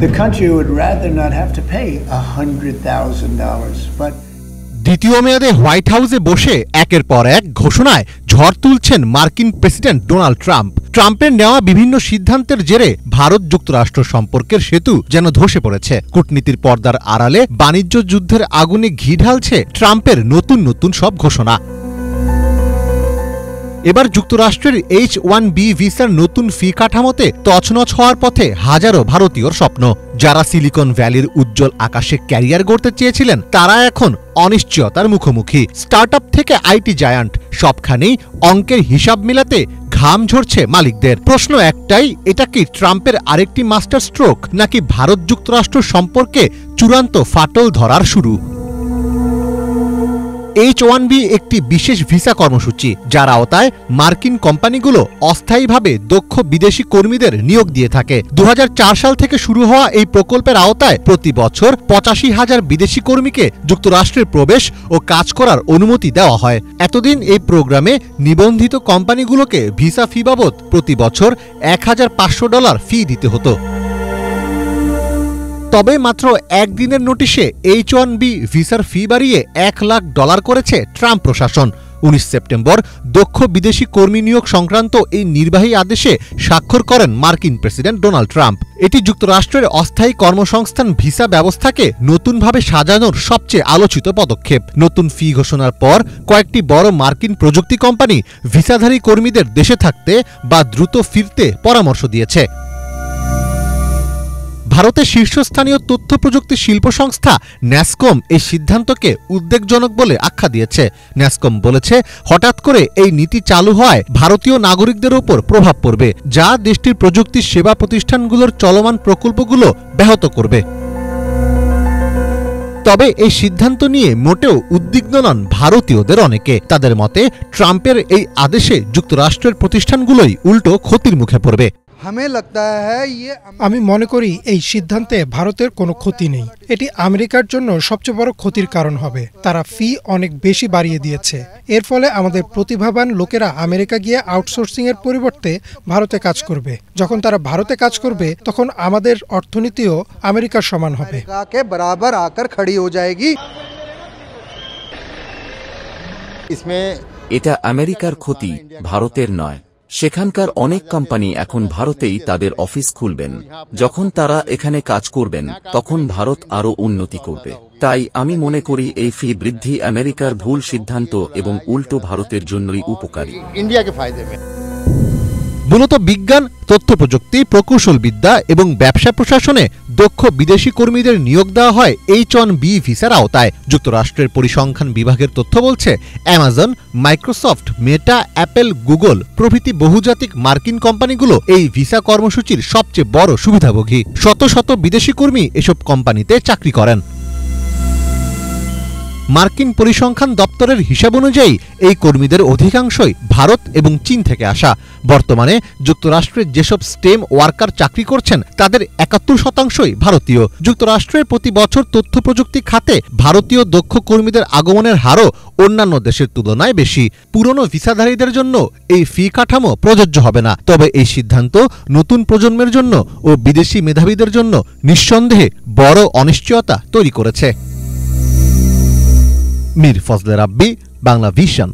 The country would rather not have to pay $100,000, but দ্বিতীয় মেয়াদে white হাউসে বসে একের পর এক ঘোষণায় ঝড় তুলছেন মার্কিন প্রেসিডেন্ট ডোনাল্ড ট্রাম্প। ট্রাম্পের নেওয়া বিভিন্ন সিদ্ধান্তের জেরে ভারত যুক্তরাষ্ট্র সম্পর্কের সেতু যেন ধসে পড়েছে। কূটনীতির পর্দার আড়ালে বাণিজ্য যুদ্ধের আগুনে ঘি ঢালছে ট্রাম্পের নতুন নতুন সব ঘোষণা। এবার যুক্তরাষ্ট্রের H-1B ভিসার নতুন ফি কাঠামোতে তছনছ হওয়ার পথে হাজারো ভারতীয়র স্বপ্ন। যারা সিলিকন ভ্যালির উজ্জ্বল আকাশে ক্যারিয়ার গড়তে চেয়েছিলেন তারা এখন অনিশ্চয়তার মুখোমুখি। স্টার্টআপ থেকে আইটি জায়ান্ট, সবখানেই অঙ্কের হিসাব মিলাতে ঘাম ঝরছে মালিকদের। প্রশ্ন একটাই, এটা কি ট্রাম্পের আরেকটি মাস্টার স্ট্রোক, নাকি ভারত যুক্তরাষ্ট্র সম্পর্কে চূড়ান্ত ফাটল ধরার শুরু? H-1B একটি বিশেষ ভিসা কর্মসূচি, যার আওতায় মার্কিন কোম্পানিগুলো অস্থায়ীভাবে দক্ষ বিদেশি কর্মীদের নিয়োগ দিয়ে থাকে। 2004 সাল থেকে শুরু হওয়া এই প্রকল্পের আওতায় প্রতি বছর 85,000 বিদেশি কর্মীকে যুক্তরাষ্ট্রের প্রবেশ ও কাজ করার অনুমতি দেওয়া হয়। এতদিন এই প্রোগ্রামে নিবন্ধিত কোম্পানিগুলোকে ভিসা ফি বাবদ প্রতি বছর $1,500 ফি দিতে হতো। তবে মাত্র একদিনের নোটিশে H-1B ভিসার ফি বাড়িয়ে $1 লাখ করেছে ট্রাম্প প্রশাসন। 19 সেপ্টেম্বর দক্ষ বিদেশি কর্মী নিয়োগ সংক্রান্ত এই নির্বাহী আদেশে স্বাক্ষর করেন মার্কিন প্রেসিডেন্ট ডোনাল্ড ট্রাম্প। এটি যুক্তরাষ্ট্রের অস্থায়ী কর্মসংস্থান ভিসা ব্যবস্থাকে নতুনভাবে সাজানোর সবচেয়ে আলোচিত পদক্ষেপ। নতুন ফি ঘোষণার পর কয়েকটি বড় মার্কিন প্রযুক্তি কোম্পানি ভিসাধারী কর্মীদের দেশে থাকতে বা দ্রুত ফিরতে পরামর্শ দিয়েছে। ভারতের শীর্ষস্থানীয় তথ্য প্রযুক্তি শিল্প সংস্থা ন্যাসকম এই সিদ্ধান্তকে উদ্বেগজনক বলে আখ্যা দিয়েছে। ন্যাসকম বলেছে, হঠাৎ করে এই নীতি চালু হওয়ায় ভারতীয় নাগরিকদের ওপর প্রভাব পড়বে, যা দেশটির প্রযুক্তি সেবা প্রতিষ্ঠানগুলোর চলমান প্রকল্পগুলো ব্যাহত করবে। তবে এই সিদ্ধান্ত নিয়ে মোটেও উদ্বিগ্ন নন ভারতীয়দের অনেকে। তাদের মতে ট্রাম্পের এই আদেশে যুক্তরাষ্ট্রের প্রতিষ্ঠানগুলোই উল্টো ক্ষতির মুখে পড়বে। আমি মনে করি এই সিদ্ধান্তে ভারতের কোনো ক্ষতি নেই। এটি আমেরিকার জন্য সবচেয়ে বড় ক্ষতির কারণ হবে। তারা ফি অনেক বেশি বাড়িয়ে দিয়েছে। এর ফলে আমাদের প্রতিভাবান লোকেরা আমেরিকা গিয়ে আউটসোর্সিং এর পরিবর্তে ভারতে কাজ করবে। যখন তারা ভারতে কাজ করবে তখন আমাদের অর্থনীতিও আমেরিকার সমান হবে। এটা আমেরিকার ক্ষতি, ভারতের নয়। সেখানকার অনেক কোম্পানি এখন ভারতেই তাদের অফিস খুলবেন। যখন তারা এখানে কাজ করবেন তখন ভারত আরও উন্নতি করবে। তাই আমি মনে করি এই ফি বৃদ্ধি আমেরিকার ভুল সিদ্ধান্ত এবং উল্টো ভারতের জন্যই উপকারী। ইন্ডিয়াকে ফায়দা হবে। মূলত বিজ্ঞান, তথ্য প্রযুক্তি, প্রকৌশলবিদ্যা এবং ব্যবসা প্রশাসনে দক্ষ বিদেশি কর্মীদের নিয়োগ দেওয়া হয় H-1B ভিসার আওতায়। যুক্তরাষ্ট্রের পরিসংখ্যান বিভাগের তথ্য বলছে, অ্যামাজন, মাইক্রোসফট, মেটা, অ্যাপেল, গুগল প্রভৃতি বহুজাতিক মার্কিন কোম্পানিগুলো এই ভিসা কর্মসূচির সবচেয়ে বড় সুবিধাভোগী। শত শত বিদেশি কর্মী এসব কোম্পানিতে চাকরি করেন। মার্কিন পরিসংখ্যান দপ্তরের হিসাব অনুযায়ী এই কর্মীদের অধিকাংশই ভারত এবং চীন থেকে আসা। বর্তমানে যুক্তরাষ্ট্রের যেসব স্টেম ওয়ার্কার চাকরি করছেন তাদের 71% ভারতীয়। যুক্তরাষ্ট্রের প্রতি বছর তথ্য প্রযুক্তি খাতে ভারতীয় দক্ষ কর্মীদের আগমনের হারও অন্যান্য দেশের তুলনায় বেশি। পুরনো ভিসাধারীদের জন্য এই ফি কাঠামো প্রযোজ্য হবে না। তবে এই সিদ্ধান্ত নতুন প্রজন্মের জন্য ও বিদেশি মেধাবীদের জন্য নিঃসন্দেহে বড় অনিশ্চয়তা তৈরি করেছে। মীর ফজলে রাব্বি, বাংলা ভিশন।